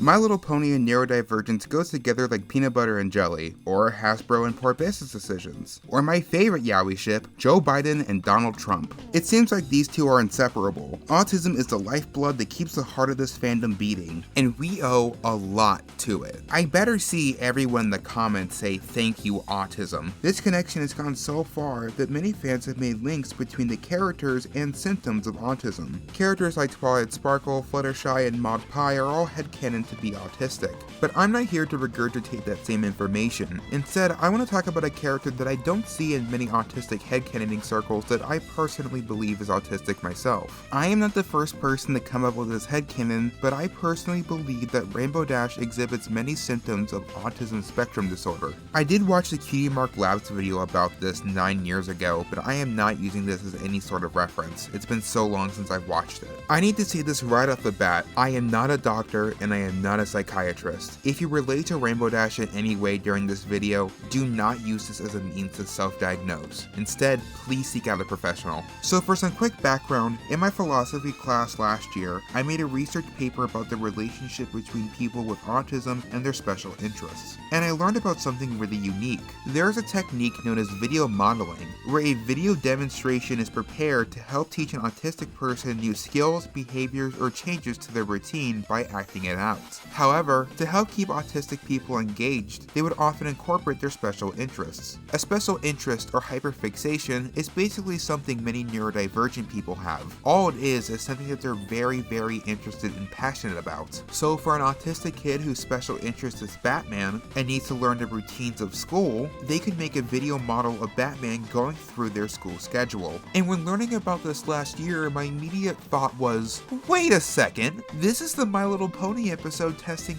My Little Pony and neurodivergence goes together like peanut butter and jelly, or Hasbro and poor business decisions, or my favorite yaoi ship, Joe Biden and Donald Trump. It seems like these two are inseparable. Autism is the lifeblood that keeps the heart of this fandom beating, and we owe a lot to it. I better see everyone in the comments say thank you autism. This connection has gone so far that many fans have made links between the characters and symptoms of autism. Characters like Twilight Sparkle, Fluttershy, and Maud Pie are all headcanon to be autistic. But I'm not here to regurgitate that same information. Instead, I want to talk about a character that I don't see in many autistic headcanoning circles that I personally believe is autistic myself. I am not the first person to come up with this headcanon, but I personally believe that Rainbow Dash exhibits many symptoms of autism spectrum disorder. I did watch the Cutie Mark Labs video about this 9 years ago, but I am not using this as any sort of reference. It's been so long since I've watched it. I need to say this right off the bat, I am not a doctor and I am not a psychiatrist. If you relate to Rainbow Dash in any way during this video, do not use this as a means to self-diagnose. Instead, please seek out a professional. So for some quick background, in my philosophy class last year, I made a research paper about the relationship between people with autism and their special interests. And I learned about something really unique. There is a technique known as video modeling, where a video demonstration is prepared to help teach an autistic person new skills, behaviors, or changes to their routine by acting it out. However, to help keep autistic people engaged, they would often incorporate their special interests. A special interest or hyperfixation is basically something many neurodivergent people have. All it is something that they're very interested and passionate about. So for an autistic kid whose special interest is Batman and needs to learn the routines of school, they could make a video model of Batman going through their school schedule. And when learning about this last year, my immediate thought was, wait a second, this is the My Little Pony episode testing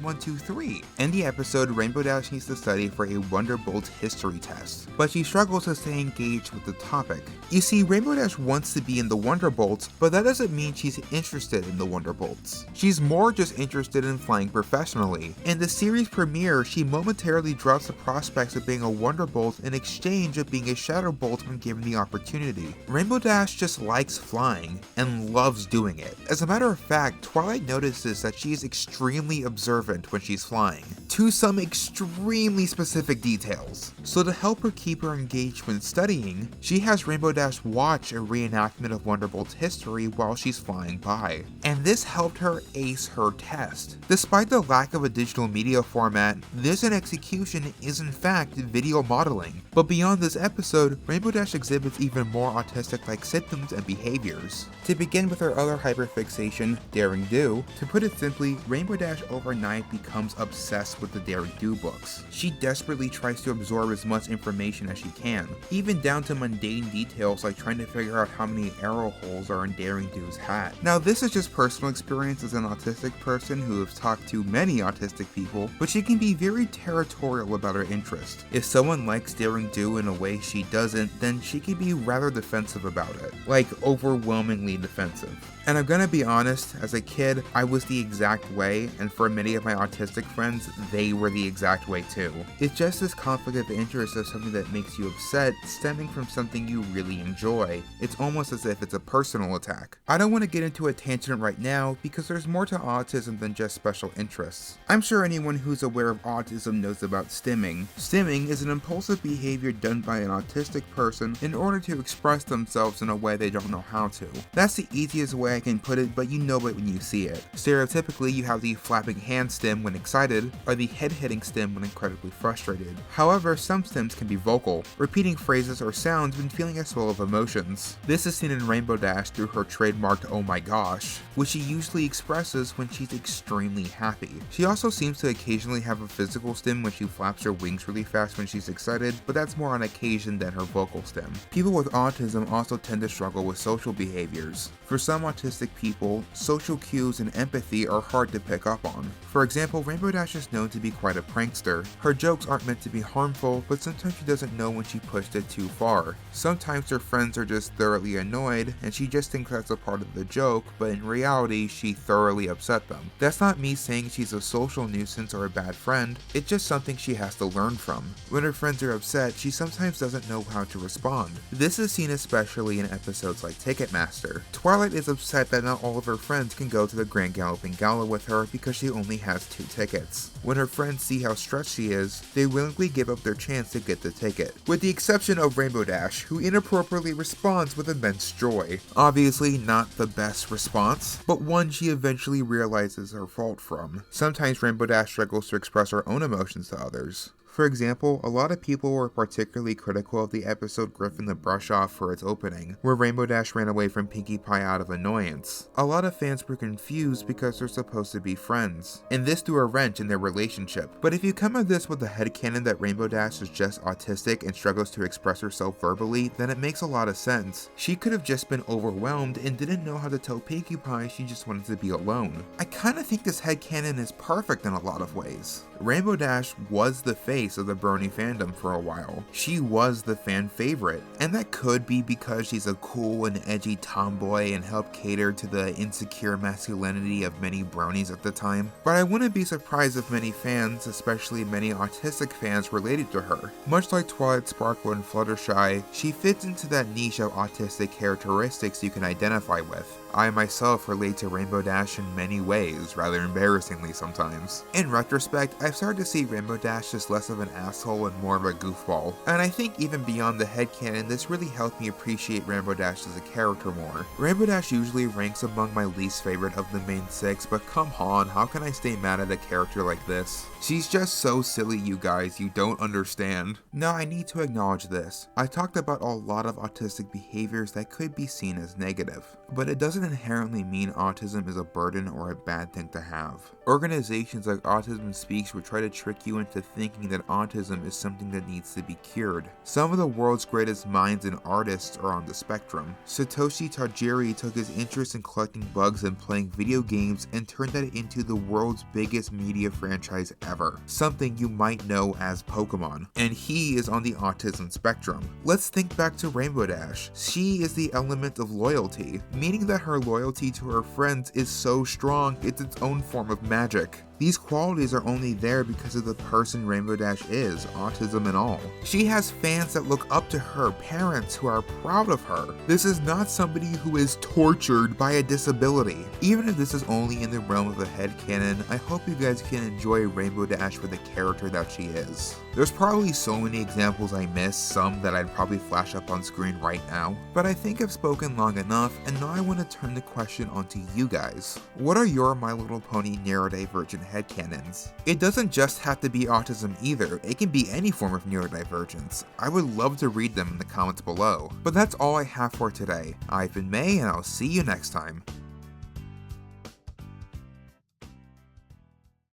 1, 2, 3. In the episode, Rainbow Dash needs to study for a Wonderbolt history test, but she struggles to stay engaged with the topic. You see, Rainbow Dash wants to be in the Wonderbolts, but that doesn't mean she's interested in the Wonderbolts. She's more just interested in flying professionally. In the series premiere, she momentarily drops the prospects of being a Wonderbolt in exchange of being a Shadowbolt when given the opportunity. Rainbow Dash just likes flying and loves doing it. As a matter of fact, Twilight notices that she is extremely observant when she's flying, to some extremely specific details. So to help her keep her engaged when studying, she has Rainbow Dash watch a reenactment of Wonderbolt's history while she's flying by. And this helped her ace her test. Despite the lack of a digital media format, this in execution is in fact video modeling. But beyond this episode, Rainbow Dash exhibits even more autistic-like symptoms and behaviors. To begin with her other hyperfixation, Daring Do, to put it simply, Rainbow Dash overnight becomes obsessed with the Daring Do books. She desperately tries to absorb as much information as she can, even down to mundane details like trying to figure out how many arrow holes are in Daring Do's hat. Now this is just personal experience as an autistic person who has talked to many autistic people, but she can be very territorial about her interest. If someone likes Daring Do in a way she doesn't, then she can be rather defensive about it, like overwhelmingly defensive. And I'm gonna be honest, as a kid, I was the exact way, and for many of my autistic friends, they were the exact way too. It's just this conflict of interest of something that makes you upset stemming from something you really enjoy. It's almost as if it's a personal attack. I don't want to get into a tangent right now because there's more to autism than just special interests. I'm sure anyone who's aware of autism knows about stimming. Stimming is an impulsive behavior done by an autistic person in order to express themselves in a way they don't know how to. That's the easiest way I can put it, but you know it when you see it. Stereotypically, you have the flapping hand stim when excited, or the head-hitting stim when incredibly frustrated. However, some stims can be vocal, repeating phrases or sounds when feeling a swell of emotions. This is seen in Rainbow Dash through her trademarked "oh my gosh," which she usually expresses when she's extremely happy. She also seems to occasionally have a physical stim when she flaps her wings really fast when she's excited, but that's more on occasion than her vocal stim. People with autism also tend to struggle with social behaviors. For some autistic people, social cues and empathy are hard to pick up on. For example, Rainbow Dash is known to be quite a prankster. Her jokes aren't meant to be harmful, but sometimes she doesn't know when she pushed it too far. Sometimes her friends are just thoroughly annoyed, and she just thinks that's a part of the joke, but in reality, she thoroughly upset them. That's not me saying she's a social nuisance or a bad friend, it's just something she has to learn from. When her friends are upset, she sometimes doesn't know how to respond. This is seen especially in episodes like Ticketmaster. Twilight is upset that not all of her friends can go to the Grand Galloping Gala with her because she only has 2 tickets. When her friends see how stressed she is, they willingly give up their chance to get the ticket. With the exception of Rainbow Dash, who inappropriately responds with immense joy. Obviously not the best response, but one she eventually realizes her fault from. Sometimes Rainbow Dash struggles to express her own emotions to others. For example, a lot of people were particularly critical of the episode Griffin the Brush Off for its opening, where Rainbow Dash ran away from Pinkie Pie out of annoyance. A lot of fans were confused because they're supposed to be friends, and this threw a wrench in their relationship. But if you come at this with the headcanon that Rainbow Dash is just autistic and struggles to express herself verbally, then it makes a lot of sense. She could have just been overwhelmed and didn't know how to tell Pinkie Pie she just wanted to be alone. I kinda think this headcanon is perfect in a lot of ways. Rainbow Dash was the face of the brony fandom for a while. She was the fan favorite, and that could be because she's a cool and edgy tomboy and helped cater to the insecure masculinity of many bronies at the time, but I wouldn't be surprised if many fans, especially many autistic fans, related to her. Much like Twilight Sparkle and Fluttershy, she fits into that niche of autistic characteristics you can identify with. I myself relate to Rainbow Dash in many ways, rather embarrassingly sometimes. In retrospect, I've started to see Rainbow Dash as less of an asshole and more of a goofball, and I think even beyond the headcanon, this really helped me appreciate Rainbow Dash as a character more. Rainbow Dash usually ranks among my least favorite of the main 6, but come on, how can I stay mad at a character like this? She's just so silly, you guys, you don't understand. Now I need to acknowledge this. I talked about a lot of autistic behaviors that could be seen as negative, but it doesn't inherently mean autism is a burden or a bad thing to have. Organizations like Autism Speaks would try to trick you into thinking that autism is something that needs to be cured. Some of the world's greatest minds and artists are on the spectrum. Satoshi Tajiri took his interest in collecting bugs and playing video games and turned that into the world's biggest media franchise ever, something you might know as Pokemon, and he is on the autism spectrum. Let's think back to Rainbow Dash. She is the element of loyalty, meaning that her loyalty to her friends is so strong it's its own form of magic. These qualities are only there because of the person Rainbow Dash is, autism and all. She has fans that look up to her, parents who are proud of her. This is not somebody who is tortured by a disability. Even if this is only in the realm of the headcanon, I hope you guys can enjoy Rainbow Dash for the character that she is. There's probably so many examples I missed, some that I'd probably flash up on screen right now, but I think I've spoken long enough, and now I want to turn the question onto you guys. What are your My Little Pony neurodivergent headcanons? It doesn't just have to be autism either, it can be any form of neurodivergence. I would love to read them in the comments below. But that's all I have for today. I've been May, and I'll see you next time.